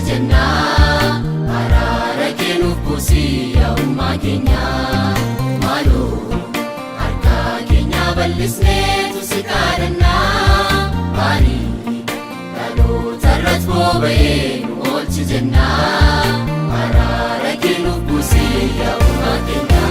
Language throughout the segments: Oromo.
jenna araara kennuuf buusii yaa'ummaa keenya maaloo harka keenya bal'isneetu si kadhannaa barii dhaloota irratti boba'ee nu oolchi jenna araara kennuuf buusii yaa'ummaa keenya.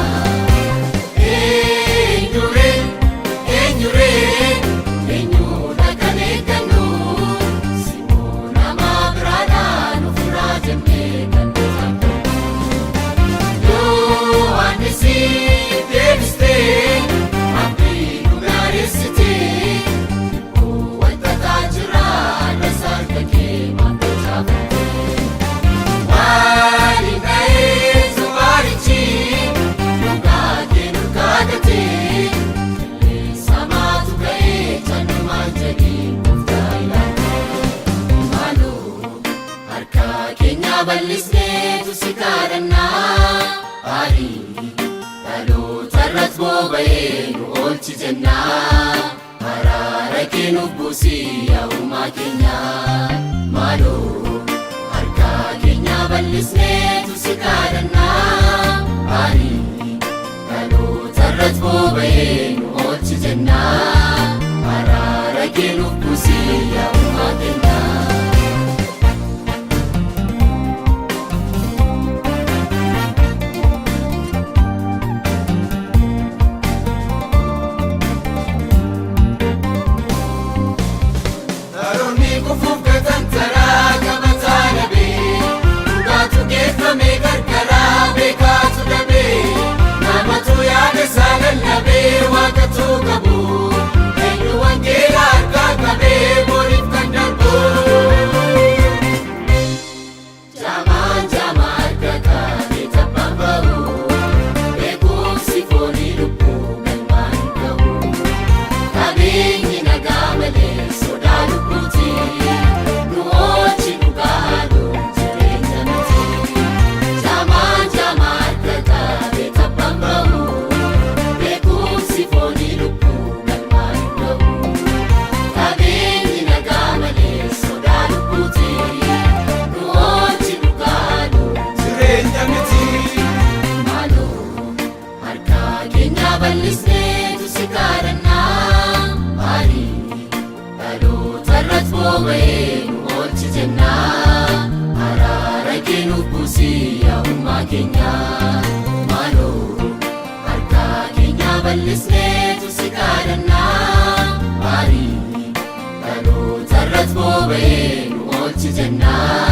bal'isneetu si kadhannaa barii dhaloota irratti boba'ee nu oolchi jenna araara kennuuf buusii yaa'ummaa keenya maaloo harka keenya bal'isneetu si kadhannaa barii dhaloota irratti boba'ee nu oolchi jenna araara kennuuf buusii yaa'ummaa keenya. bal'isneetu si kadhannaa barii dhaloota irratti boba'ee nu oolchi jenna araara kennuuf buusii yaa'ummaa keenya maaloo harka keenya bal'isneetu si kadhannaa barii dhaloota irratti boba'ee nu oolchi jenna.